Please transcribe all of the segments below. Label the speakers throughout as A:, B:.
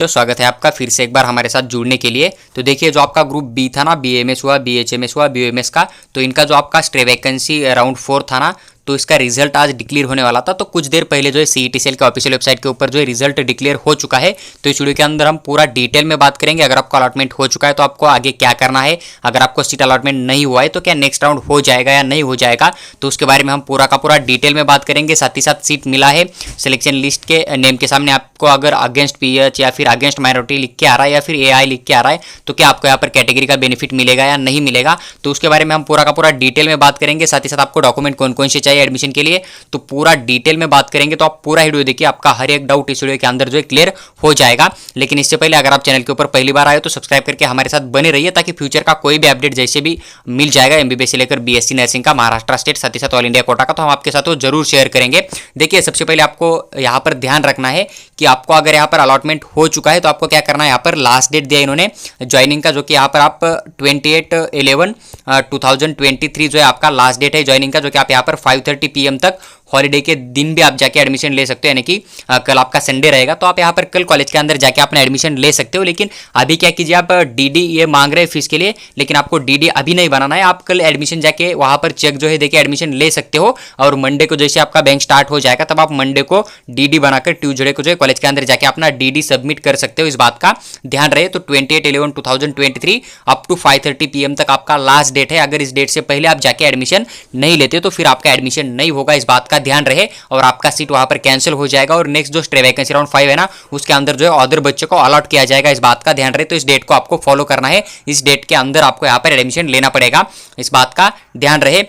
A: तो स्वागत है आपका फिर से एक बार हमारे साथ जुड़ने के लिए। तो देखिए जो आपका ग्रुप बी था ना, बीएमएस हुआ, बीएचएमएस हुआ, बीओएमएस का, तो इनका जो आपका स्टे वैकेंसी राउंड 4 था ना, तो इसका रिजल्ट आज डिक्लेयर होने वाला था। तो कुछ देर पहले जो है सीईटी सेल के ऑफिशियल वेबसाइट के ऊपर जो है रिजल्ट डिक्लेयर हो चुका है। तो इस वीडियो के अंदर हम पूरा डिटेल में बात करेंगे। अगर आपको अलॉटमेंट हो चुका है तो आपको आगे क्या करना है, अगर आपको सीट अलॉटमेंट नहीं हुआ है तो क्या नेक्स्ट राउंड हो जाएगा या नहीं हो जाएगा, तो उसके बारे में हम पूरा का पूरा डिटेल में बात करेंगे। साथ ही साथ सीट मिला है सिलेक्शन लिस्ट के नेम के सामने आपको, अगर अगेंस्ट पीएच या फिर अगेंस्ट माइनॉरिटी लिख के आ रहा है या फिर एआई लिख के आ रहा है, तो क्या आपको यहाँ पर कैटेगरी का बेनिफिट मिलेगा या नहीं मिलेगा, तो उसके बारे में हम पूरा का पूरा डिटेल में बात करेंगे। साथ ही साथ आपको डॉक्यूमेंट कौन कौन से चाहिए एडमिशन के लिए, तो पूरा डिटेल में बात करेंगे। तो आप पूरा वीडियो देखिए, आपका हर एक डाउट इस वीडियो के अंदर जो है क्लियर हो जाएगा। लेकिन इससे पहले अगर आप चैनल के ऊपर पहली बार आए तो सब्सक्राइब करके हमारे साथ बने रहिए, ताकि फ्यूचर का कोई भी अपडेट जैसे भी मिल जाएगा एमबीबीएस से लेकर बीएससी नर्सिंग का, महाराष्ट्र स्टेट, साथ ही साथ ऑल इंडिया कोटा का, तो हम आपके साथ वो जरूर शेयर करेंगे। देखिए सबसे पहले आपको यहाँ पर ध्यान रखना है कि आपको अगर यहाँ पर अलॉटमेंट हो चुका है तो आपको क्या करना है, यहाँ पर लास्ट डेट दिया इन्होंने ज्वाइनिंग का, जो कि यहाँ पर आप 28/11/2023 जो है आपका लास्ट डेट है ज्वाइनिंग का, जो कि आप यहाँ पर 5:30 PM तक हॉलीडे के दिन भी आप जाके एडमिशन ले सकते हो। यानी कि कल आपका संडे रहेगा तो आप यहाँ पर कल कॉलेज के अंदर जाके अपना एडमिशन ले सकते हो। लेकिन अभी क्या कीजिए, आप डीडी ये मांग रहे हैं फीस के लिए, लेकिन आपको डीडी अभी नहीं बनाना है। आप कल एडमिशन जाके वहाँ पर चेक जो है देके एडमिशन ले सकते हो, और मंडे को जैसे आपका बैंक स्टार्ट हो जाएगा तब आप मंडे को डीडी बनाकर ट्यूसडे को जो है कॉलेज के अंदर जाके अपना डीडी सबमिट कर सकते हो। इस बात का ध्यान रहे। तो 28/11/2023 अप टू 5:30 PM तक आपका लास्ट डेट है। अगर इस डेट से पहले आप जाके एडमिशन नहीं लेते तो फिर आपका एडमिशन नहीं होगा, इस बात का ध्यान रहे, और आपका सीट वहां पर कैंसिल हो जाएगा। और नेक्स्ट जो स्टे वैकेंसी राउंड 5 है ना, उसके अंदर जो है अदर बच्चों को अलॉट किया जाएगा, इस बात का ध्यान रहे। तो इस डेट को आपको फॉलो करना है, इस डेट के अंदर आपको यहाँ पर एडमिशन लेना पड़ेगा, इस बात का ध्यान रहे।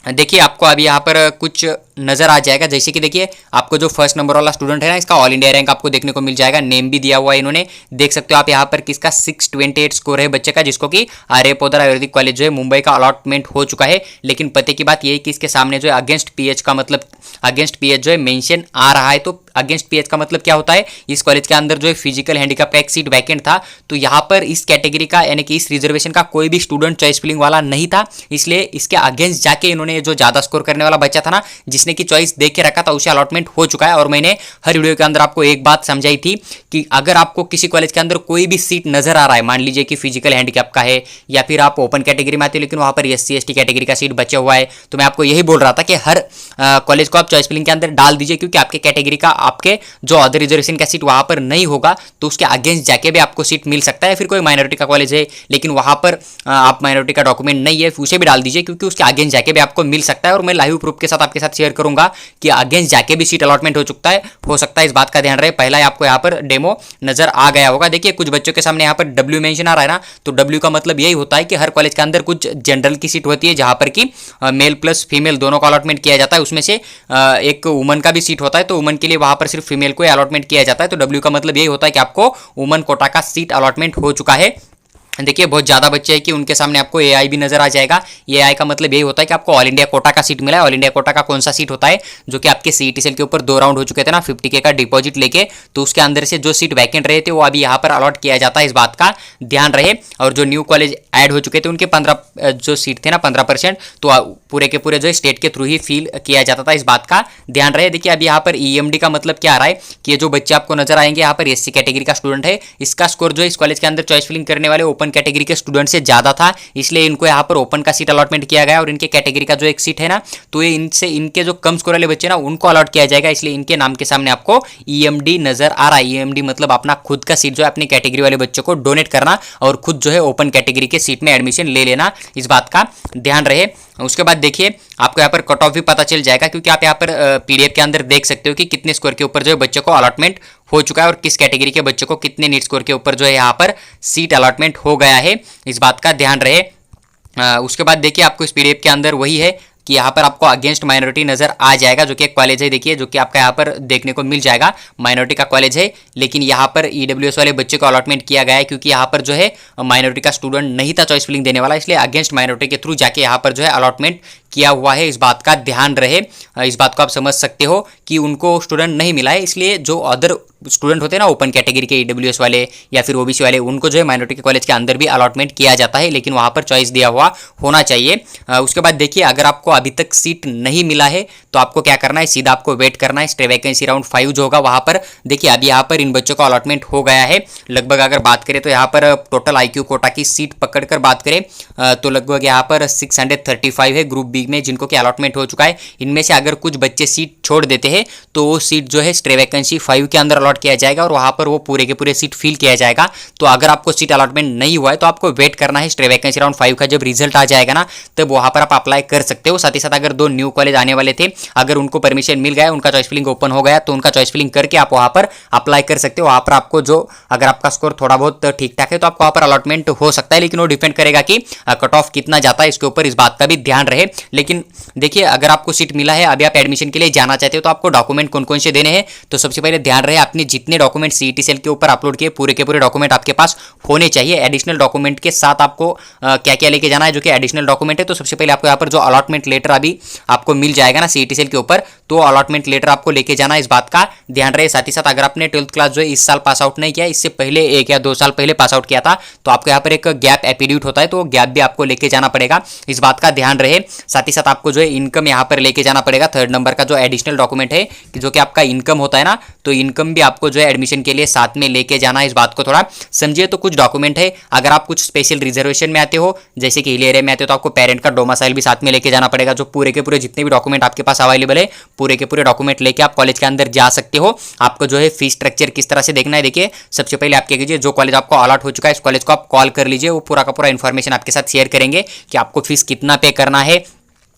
A: देखिए आपको अभी यहाँ पर कुछ नजर आ जाएगा, जैसे कि देखिए आपको जो फर्स्ट नंबर वाला स्टूडेंट है ना, इसका ऑल इंडिया रैंक आपको देखने को मिल जाएगा, नेम भी दिया हुआ है इन्होंने, देख सकते हो आप यहाँ पर किसका 628 स्कोर है बच्चे का, जिसको कि आर्य पोदर आयुर्वेदिक कॉलेज जो है मुंबई का अलॉटमेंट हो चुका है। लेकिन पते की बात यह है कि इसके सामने जो है अगेंस्ट पीएच का मतलब, अगेंस्ट पीएच जो है मेंशन आ रहा है। तो अगेंस्ट पीएच का मतलब क्या होता है, इस कॉलेज के अंदर जो है फिजिकल हैंडीकैप का एक सीट वैकेंट था, तो यहाँ पर इस कैटेगरी का यानी कि इस रिजर्वेशन का कोई भी स्टूडेंट चॉइस फिलिंग वाला नहीं था, इसलिए इसके अगेंस्ट जाके इन्होंने जो ज्यादा स्कोर करने वाला बच्चा था ना, जिसने की चॉइस देख के रखा था, उसे अलॉटमेंट हो चुका है। और मैंने हर वीडियो के अंदर आपको एक बात समझाई थी कि अगर आपको किसी कॉलेज के अंदर कोई भी सीट नजर आ रहा है, मान लीजिए कि फिजिकल हैंडीकैप का है या फिर आप ओपन कैटेगरी में आते हो लेकिन वहां पर एससी एसटी कैटेगरी का सीट बचा हुआ है, तो मैं आपको यही बोल रहा था कि हर कॉलेज को आप चॉइस फिलिंग के अंदर डाल दीजिए, क्योंकि आपके कैटेगरी का, आपके जो अदर रिजर्वेशन का सीट वहां पर नहीं होगा तो उसके अगेंस्ट जाके भी आपको सीट मिल सकता है। फिर कोई माइनॉरिटी का कॉलेज है लेकिन वहां पर आप माइनॉरिटी का डॉक्यूमेंट नहीं है, उसे भी डाल दीजिए, क्योंकि उसके अगेंस्ट जाके भी आपको मिल सकता है। और मैं लाइव प्रूफ के साथ आपके साथ शेयर करूंगा कि अगेंस्ट जाके भी सीट अलॉटमेंट हो सकता है, इस बात का ध्यान रहे। पहला ही आपको यहाँ पर डेमो नजर आ गया होगा। देखिए कुछ बच्चों के सामने यहाँ पर डब्ल्यू मेंशन आ रहा है ना, तो डब्ल्यू का मतलब यही होता है कि हर कॉलेज के अंदर कुछ जनरल की सीट होती है जहां पर कि मेल प्लस फीमेल दोनों का अलॉटमेंट किया जाता है, उसमें से एक वुमन का भी सीट होता है, तो वुमन के लिए वहां पर सिर्फ फीमेल को अलॉटमेंट किया जाता है। तो डब्ल्यू का मतलब यही होता है कि आपको वुमन कोटा का सीट अलॉटमेंट हो चुका है। देखिए बहुत ज़्यादा बच्चे हैं कि उनके सामने आपको एआई भी नजर आ जाएगा। एआई का मतलब यही होता है कि आपको ऑल इंडिया कोटा का सीट मिला है। ऑल इंडिया कोटा का कौन सा सीट होता है, जो कि आपके सीईटी सेल के ऊपर 2 राउंड हो चुके थे ना 50K का डिपॉजिट लेके, तो उसके अंदर से जो सीट वैकेंट रहे थे वो अभी यहाँ पर अलॉट किया जाता है, इस बात का ध्यान रहे। और जो न्यू कॉलेज ऐड हो चुके थे उनके 15 जो सीट थे ना 15%, तो पूरे के पूरे जो स्टेट के थ्रू ही फिल किया जाता था, इस बात का ध्यान रहे। देखिए अभी यहाँ पर ईएमडी का मतलब क्या आ रहा है कि ये जो बच्चे आपको नजर आएंगे यहाँ पर एससी कैटेगरी का स्टूडेंट है, इसका स्कोर जो है इस कॉलेज के अंदर चॉइस फिलिंग करने वाले ओपन कैटेगरी के स्टूडेंट से ज्यादा था, इसलिए इनको यहाँ पर ओपन का सीट अलॉटमेंट किया गया। और इनके कैटेगरी का जो एक सीट है ना, तो ये इनसे इनके जो कम स्कोर वाले बच्चे ना उनको अलॉट किया जाएगा, इसलिए इनके नाम के सामने आपको ईएमडी नजर आ रहा है। ईएमडी मतलब अपना खुद का सीट जो है अपनी कैटेगरी वाले बच्चों को डोनेट करना और खुद जो है ओपन कैटेगरी के सीट में एडमिशन ले लेना, इस बात का ध्यान रहे। उसके बाद देखिए आपको यहाँ पर कट ऑफ भी पता चल जाएगा, क्योंकि आप यहाँ पर पीडीएफ के अंदर देख सकते हो कि कितने स्कोर के ऊपर जो है बच्चे को अलॉटमेंट हो चुका है और किस कैटेगरी के बच्चों को कितने नीट स्कोर के ऊपर जो है यहाँ पर सीट अलॉटमेंट हो गया है, इस बात का ध्यान रहे। उसके बाद देखिए आपको इस पीडीएफ के अंदर वही है कि यहाँ पर आपको अगेंस्ट माइनॉरिटी नजर आ जाएगा, जो कि एक कॉलेज है, देखिए जो कि आपका यहाँ पर देखने को मिल जाएगा, माइनॉरिटी का कॉलेज है, लेकिन यहाँ पर ईडब्ल्यूएस वाले बच्चे को अलॉटमेंट किया गया है, क्योंकि यहाँ पर जो है माइनॉरिटी का स्टूडेंट नहीं था चॉइस फिलिंग देने वाला, इसलिए अगेंस्ट माइनॉरिटी के थ्रू जाके यहाँ पर जो है अलॉटमेंट किया हुआ है, इस बात का ध्यान रहे। इस बात को आप समझ सकते हो कि उनको स्टूडेंट नहीं मिला है, इसलिए जो अदर स्टूडेंट होते हैं ना ओपन कैटेगरी के ईडब्ल्यूएस वाले या फिर ओबीसी वाले, उनको जो है माइनॉरिटी के कॉलेज के अंदर भी अलॉटमेंट किया जाता है, लेकिन वहाँ पर चॉइस दिया हुआ होना चाहिए। उसके बाद देखिए, अगर आपको अभी तक सीट नहीं मिला है तो आपको क्या करना है, सीधा आपको वेट करना है। स्टे वैकेंसी राउंड 5 जो होगा वहाँ पर देखिए, अभी यहाँ पर इन बच्चों का अलॉटमेंट हो गया है। लगभग अगर बात करें तो यहाँ पर टोटल IQ कोटा की सीट पकड़कर बात करें तो लगभग यहाँ पर 635 है ग्रुप बी में जिनको कि अलॉटमेंट हो चुका है। इनमें से अगर कुछ बच्चे सीट छोड़ देते हैं तो वो सीट जो है स्टे वैकेंसी 5 के अंदर अलॉट किया जाएगा और वहाँ पर वो पूरे के पूरे सीट फिल किया जाएगा। तो अगर आपको सीट अलॉटमेंट नहीं हुआ है तो आपको वेट करना है। स्टे वैकेंसी राउंड 5 का जब रिजल्ट आ जाएगा ना, तब वहाँ पर आप अप्लाई कर सकते हो। साथ ही साथ अगर 2 न्यू कॉलेज आने वाले थे, अगर उनको परमिशन मिल गया, उनका चॉइस फिलिंग ओपन हो गया, तो उनका चॉइस फिलिंग करके आप वहाँ पर अप्लाई कर सकते हो। वहाँ पर आपको जो, अगर आपका स्कोर थोड़ा बहुत ठीक ठाक है तो आपको वहाँ पर अलॉटमेंट हो सकता है, लेकिन वो डिपेंड करेगा कि कट ऑफ कितना जाता है, इसके ऊपर इस बात का भी ध्यान रहे। लेकिन देखिए, अगर आपको सीट मिला है, अभी आप एडमिशन के लिए जाना चाहते हो, तो आपको डॉक्यूमेंट कौन कौन से देने हैं, तो सबसे पहले ध्यान रहे आपने जितने डॉक्यूमेंट सीईटी सेल के ऊपर अपलोड किए, पूरे के पूरे डॉक्यूमेंट आपके पास होने चाहिए। एडिशनल डॉक्यूमेंट के साथ आपको क्या क्या लेके जाना है, जो कि एडिशनल डॉक्यूमेंट है, तो सबसे पहले आपको यहाँ पर जो अलॉटमेंट लेटर अभी आपको मिल जाएगा ना सीईटी सेल के ऊपर, तो अलॉटमेंट लेटर आपको लेके जाना है, इस बात का ध्यान रहे। साथ ही साथ अगर आपने 12th क्लास जो है इस साल पास आउट नहीं किया, इससे पहले 1 या 2 साल पहले पास आउट किया था, तो आपको यहाँ पर एक गैप एपिड्यूट होता है, तो गैप भी आपको लेके जाना पड़ेगा, इस बात का ध्यान रहे। साथ ही साथ आपको जो है इनकम यहाँ पर लेके जाना पड़ेगा। 3rd नंबर का जो एडिशनल डॉक्यूमेंट है, जो कि आपका इनकम होता है ना, तो इनकम भी आपको जो है एडमिशन के लिए साथ में लेके जाना है, इस बात को थोड़ा समझिए। तो कुछ डॉक्यूमेंट है, अगर आप कुछ स्पेशल रिजर्वेशन में आते हो, जैसे कि हिल एरिया में आते हो, तो आपको पेरेंट का डोमिसाइल भी साथ में लेके जाना पड़ेगा। जो पूरे के पूरे जितने भी डॉक्यूमेंट आपके पास अवेलेबल है, पूरे के पूरे डॉक्यूमेंट लेके आप कॉलेज के अंदर जा सकते हो। आपको जो है फीस स्ट्रक्चर किस तरह से देखना है, देखिए सबसे पहले आप क्या कीजिए, जो कॉलेज आपको अलॉट हो चुका है, इस कॉलेज को आप कॉल कर लीजिए, वो पूरा का पूरा इन्फॉर्मेशन आपके साथ शेयर करेंगे कि आपको फीस कितना पे करना है,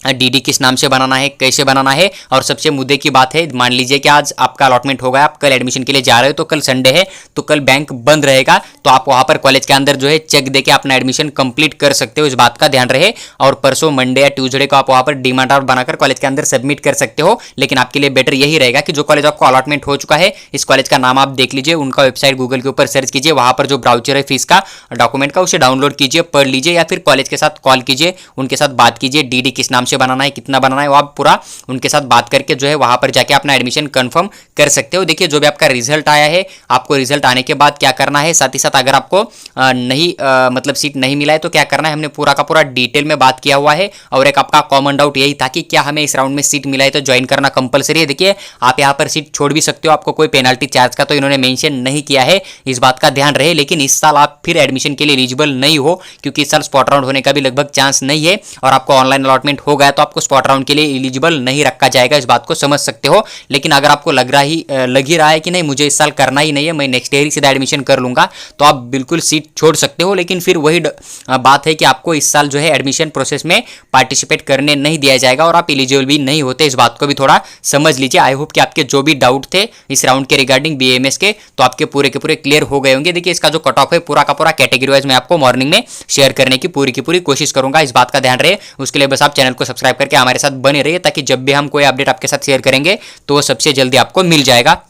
A: डीडी किस नाम से बनाना है, कैसे बनाना है। और सबसे मुद्दे की बात है, मान लीजिए कि आज आपका अलॉटमेंट हो गया, आप कल एडमिशन के लिए जा रहे हो, तो कल संडे है, तो कल बैंक बंद रहेगा, तो आप वहां पर कॉलेज के अंदर जो है चेक देके अपना एडमिशन कंप्लीट कर सकते हो, इस बात का ध्यान रहे। और परसों मंडे या ट्यूसडे को आप वहां पर डिमांड ड्राफ्ट बनाकर कॉलेज के अंदर सबमिट कर सकते हो। लेकिन आपके लिए बेटर यही रहेगा कि जो कॉलेज आपको अलॉटमेंट हो चुका है, इस कॉलेज का नाम आप देख लीजिए, उनका वेबसाइट गूगल के ऊपर सर्च कीजिए, वहां पर जो ब्राउचर है फीस का, डॉक्यूमेंट का, उसे डाउनलोड कीजिए, पढ़ लीजिए, या फिर कॉलेज के साथ कॉल कीजिए, उनके साथ बात कीजिए, डीडी किस नाम से बनाना है, कितना बनाना है, वो आप पूरा उनके साथ बात करके जो है वहां पर जाके अपना एडमिशन कंफर्म कर सकते हो। देखिए, जो भी आपका रिजल्ट आया है, आपको रिजल्ट आने के बाद क्या करना है, साथ ही साथ अगर आपको मतलब सीट नहीं मिला है तो क्या करना है, हमने पूरा का पूरा डिटेल में बात किया हुआ है। और एक आपका कॉमन डाउट यही था कि क्या हमें इस राउंड में सीट मिला है तो ज्वाइन करना कंपलसरी है। देखिए, आप यहाँ पर सीट छोड़ भी सकते हो, आपको कोई पेनल्टी चार्ज का तो इन्होंने मेंशन नहीं किया है, इस बात का ध्यान रहे। लेकिन इस साल आप फिर एडमिशन के लिए एलिजिबल नहीं हो, क्योंकि इस साल स्पॉट राउंड होने का भी लगभग चांस नहीं है, और आपको ऑनलाइन अलॉटमेंट हो गया तो आपको स्पॉट राउंड के लिए एलिजिबल नहीं रखा जाएगा, इस बात को समझ सकते हो। लेकिन अगर आपको लग ही रहा है कि नहीं मुझे इस साल करना ही नहीं है, मैं नेक्स्ट ईयर ही सीधा एडमिशन कर लूंगा, तो आप बिल्कुल सीट छोड़ सकते हो। लेकिन फिर वही बात है कि आपको इस साल जो है एडमिशन प्रोसेस में पार्टिसिपेट करने नहीं दिया जाएगा और आप एलिजिबल भी नहीं होते, इस बात को भी थोड़ा समझ लीजिए। आई होप कि आपके जो भी डाउट थे इस राउंड के रिगार्डिंग BAMS के, तो आपके पूरे के पूरे क्लियर हो गए होंगे। देखिए, इसका जो कट ऑफ है पूरा का पूरा कैटेगरी वाइज मैं आपको मॉर्निंग में शेयर करने की पूरी कोशिश करूंगा, इस बात का ध्यान रहे। उसके लिए बस आप चैनल को सब्सक्राइब करके हमारे साथ बने रहिए, ताकि जब भी हम कोई अपडेट आपके साथ शेयर करेंगे तो वो सबसे जल्दी आपको मिल जाएगा।